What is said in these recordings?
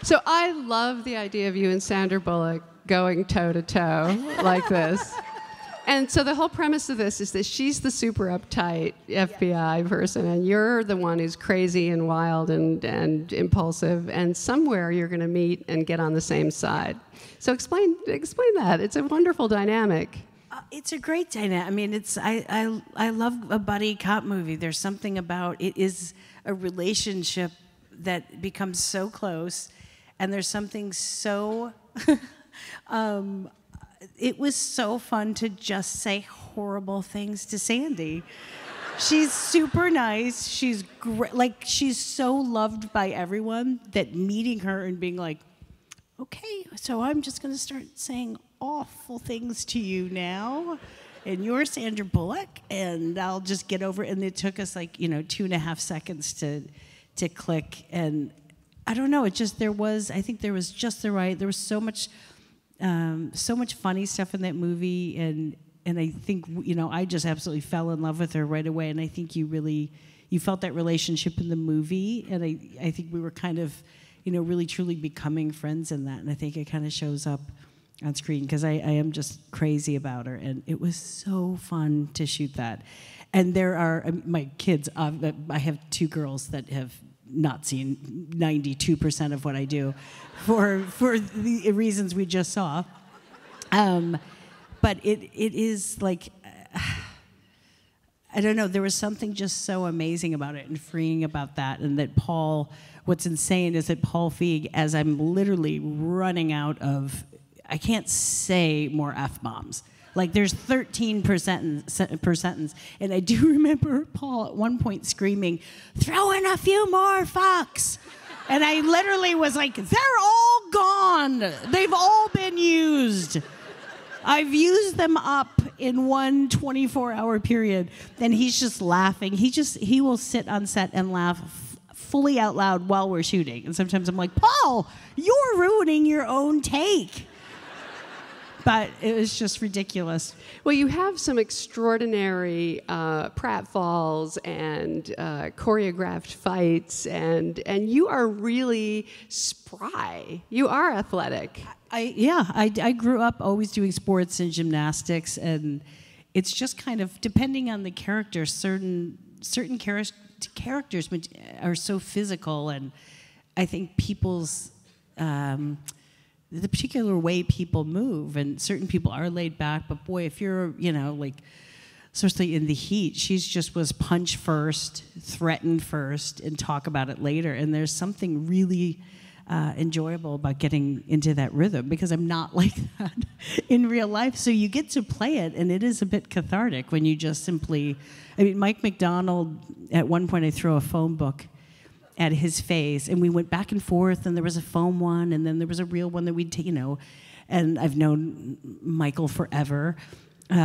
So I love the idea of you and Sandra Bullock going toe-to-toe like this. And so the whole premise of this is that she's the super uptight FBI person, and you're the one who's crazy and wild and impulsive, and somewhere you're going to meet and get on the same side. So explain that. It's a wonderful dynamic. It's a great dynamic. I mean, I love a buddy cop movie. There's something about it is a relationship that becomes so close, and there's something so. It was so fun to just say horrible things to Sandy. She's super nice. She's great. Like, she's so loved by everyone that meeting her and being like, okay, so I'm just going to start saying awful things to you now. And you're Sandra Bullock, and I'll just get over it. And it took us 2.5 seconds to click. And I don't know, I think there was just the right, there was so much funny stuff in that movie, and I think I just absolutely fell in love with her right away, and I think you felt that relationship in the movie, and I think we were kind of really truly becoming friends in that, and I think it kind of shows up on screen because I am just crazy about her, and it was so fun to shoot that. And there are my kids. I have 2 girls that have not seen 92% of what I do for the reasons we just saw. But it is like, I don't know, there was something just so amazing about it and freeing about that. And that what's insane is that Paul Feig, as I'm literally running out of, I can't say more F-bombs. Like, there's 13 per sentence, and I do remember Paul at one point screaming, "Throw in a few more fucks." And I literally was like, they're all gone. They've all been used. I've used them up in one 24-hour period. And he's just laughing. He will sit on set and laugh fully out loud while we're shooting. And sometimes I'm like, Paul, you're ruining your own take. But it was just ridiculous. Well, you have some extraordinary pratfalls and choreographed fights, and you are really spry. You are athletic. I grew up always doing sports and gymnastics, and it's just kind of, depending on the character, certain characters are so physical, and I think people's... the particular way people move, and certain people are laid back, but boy, if you're, especially in the heat, she just was punch first, threaten first, and talk about it later. And there's something really enjoyable about getting into that rhythm, because I'm not like that in real life. So you get to play it, and it is a bit cathartic when you just simply, Mike McDonald, at one point I throw a phone book at his face, and we went back and forth, and there was a foam one, and then there was a real one that we'd take, and I've known Michael forever,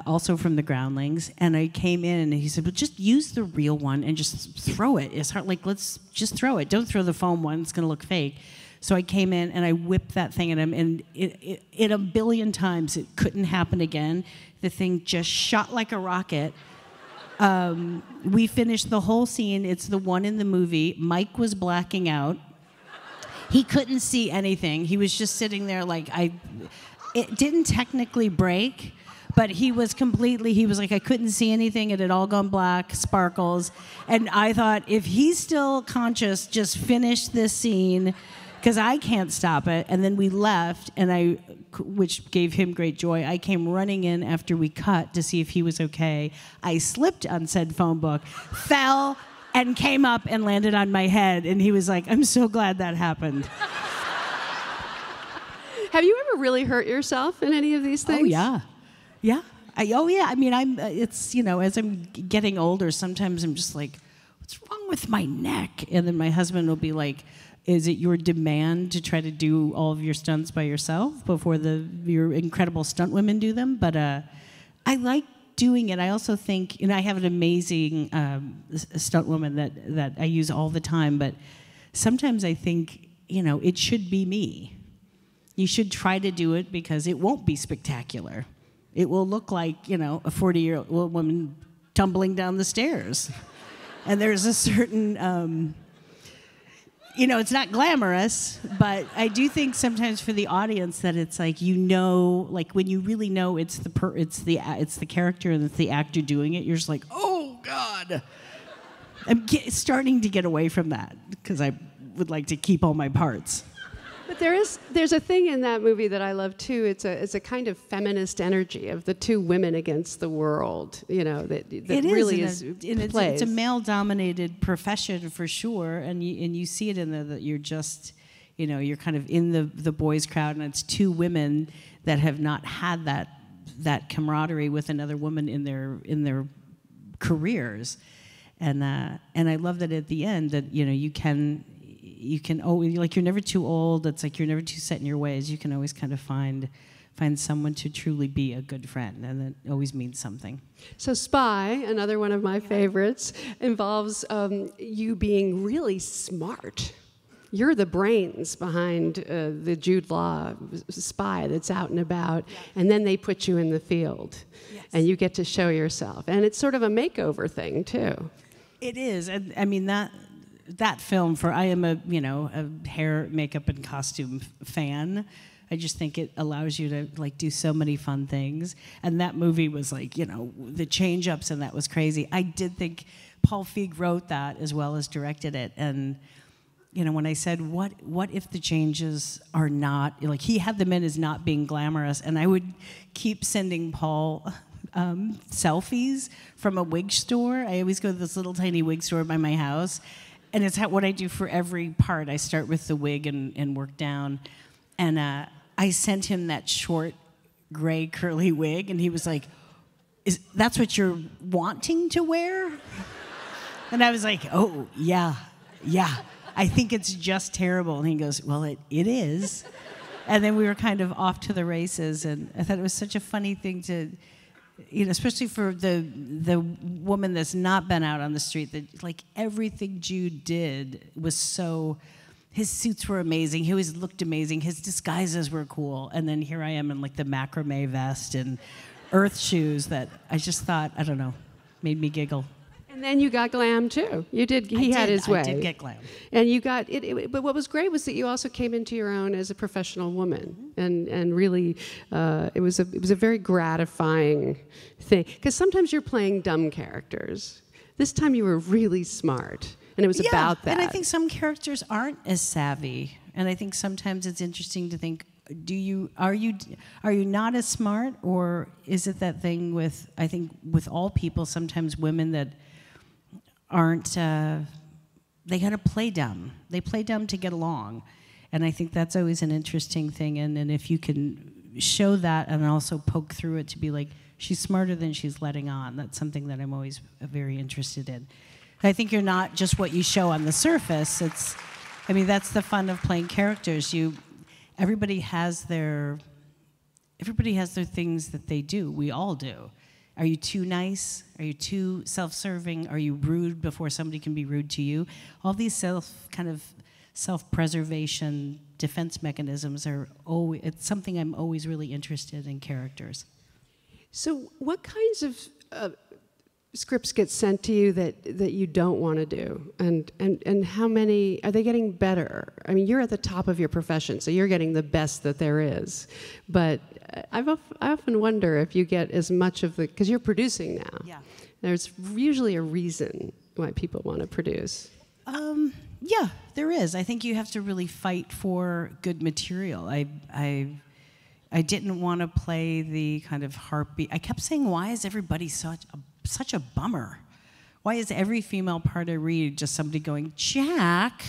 also from the Groundlings, and I came in, and he said, well, just use the real one and just throw it. It's hard, let's just throw it. Don't throw the foam one, it's gonna look fake. So I came in, and I whipped that thing at him, and it a billion times, it couldn't happen again. The thing just shot like a rocket. We finished the whole scene. It's the one in the movie. Mike was blacking out. He couldn't see anything. He was just sitting there it didn't technically break, but he was like, I couldn't see anything. It had all gone black, sparkles. And I thought, if he's still conscious, just finish this scene, because I can't stop it. And then we left, and which gave him great joy. I came running in after we cut to see if he was okay. I slipped on said phone book, fell, and came up and landed on my head. And he was like, I'm so glad that happened. Have you ever really hurt yourself in any of these things? Oh, yeah. Yeah. It's, as I'm getting older, sometimes I'm just like, what's wrong with my neck? And then my husband will be like, is it your demand to try to do all of your stunts by yourself before your incredible stunt women do them? But I like doing it. I also think, I have an amazing stunt woman that I use all the time, but sometimes I think, it should be me. You should try to do it, because it won't be spectacular. It will look like, a 40-year-old woman tumbling down the stairs. And there's a certain... it's not glamorous, but I do think sometimes for the audience that it's like, like when you really know it's the character and it's the actor doing it, you're just like, oh God. I'm starting to get away from that because I would like to keep all my parts. But there's a thing in that movie that I love too. It's a kind of feminist energy of the two women against the world. That really is plays. It's a male-dominated profession for sure, and you see it in there that you're just, you're kind of in the boys' crowd, and it's two women that have not had that camaraderie with another woman in their careers, and I love that at the end that you can always, like, you're never too old. It's like you're never too set in your ways. You can always kind of find someone to truly be a good friend, and it always means something. So Spy, another one of my favorites, involves you being really smart. You're the brains behind the Jude Law spy that's out and about, and then they put you in the field, and you get to show yourself. And it's sort of a makeover thing, too. It is. And I mean, that film, I am a hair, makeup, and costume fan. I just think it allows you to like do so many fun things. And that movie was like, the change-ups, and that was crazy. I did think Paul Feig wrote that as well as directed it. And when I said, what if the changes are not, like, he had them in as not being glamorous, and I would keep sending Paul selfies from a wig store. I always go to this little tiny wig store by my house. And it's what I do for every part. I start with the wig and work down. And I sent him that short, gray, curly wig, and he was like, that's what you're wanting to wear? And I was like, oh, yeah. I think it's just terrible. And he goes, well, it is. And then we were kind of off to the races, and I thought it was such a funny thing to... especially for the woman that's not been out on the street, that like everything Jude did was so, his suits were amazing, he always looked amazing, his disguises were cool, and then here I am in like the macrame vest and earth shoes that I just thought, I don't know, made me giggle. And then you got glam too. You did. He had his way. I did get glam. And you got it. But what was great was that you also came into your own as a professional woman, and really, it was a very gratifying thing. Because sometimes you're playing dumb characters. This time you were really smart, and it was about that. And I think some characters aren't as savvy, and I think sometimes it's interesting to think. Are you not as smart, or is it that thing with, I think with all people, sometimes women that aren't, they gotta play dumb. They play dumb to get along. And I think that's always an interesting thing. And if you can show that and also poke through it to be like, she's smarter than she's letting on, that's something that I'm always very interested in. I think you're not just what you show on the surface. That's the fun of playing characters. Everybody has their things that they do. We all do. Are you too nice? Are you too self-serving? Are you rude before somebody can be rude to you? All these self-preservation defense mechanisms it's something I'm always really interested in characters. So what kinds of scripts get sent to you that you don't want to do, and how many are they getting better? I mean, you're at the top of your profession, so you're getting the best that there is. But I often wonder if you get as much of because you're producing now. Yeah. There's usually a reason why people want to produce. Yeah, there is. I think you have to really fight for good material. I didn't want to play the kind of heartbeat. I kept saying, why is everybody such a bummer? Why is every female part I read just somebody going, Jack?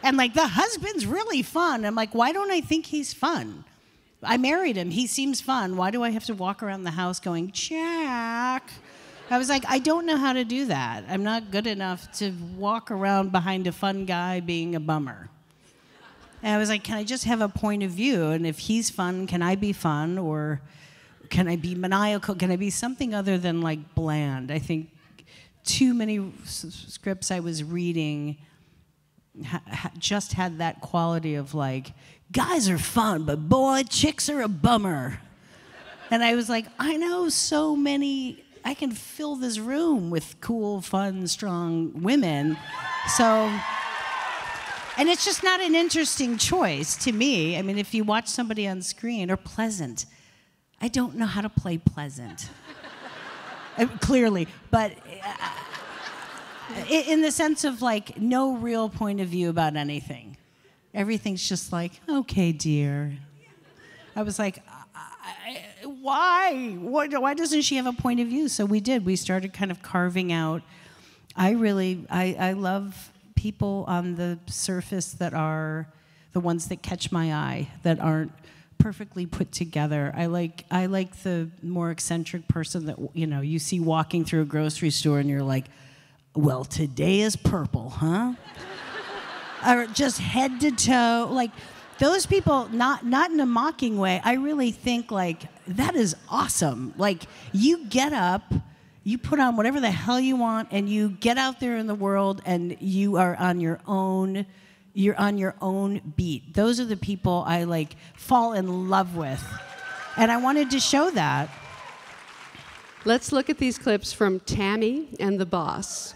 And like, the husband's really fun. I'm like, why don't I think he's fun? I married him. He seems fun. Why do I have to walk around the house going, Jack? I was like, I don't know how to do that. I'm not good enough to walk around behind a fun guy being a bummer. And I was like, can I just have a point of view? And if he's fun, can I be fun? Or can I be maniacal? Can I be something other than like bland? I think too many scripts I was reading just had that quality of like, guys are fun, but boy, chicks are a bummer. And I was like, I know so many, I can fill this room with cool, fun, strong women. So, and it's just not an interesting choice to me. I mean, if you watch somebody on screen, or Pleasant, I don't know how to play Pleasant. Clearly, but in the sense of like no real point of view about anything. Everything's just like, okay, dear. I was like, why? Why doesn't she have a point of view? So we did. We started kind of carving out. I love people on the surface that are the ones that catch my eye, that aren't perfectly put together. I like the more eccentric person that you see walking through a grocery store and you're like, well, today is purple, huh? Or just head to toe, like those people. Not in a mocking way. I really think like that is awesome. Like you get up, you put on whatever the hell you want, and you get out there in the world, and you are on your own. You're on your own beat. Those are the people I like fall in love with. And I wanted to show that. Let's look at these clips from Tammy and the Boss.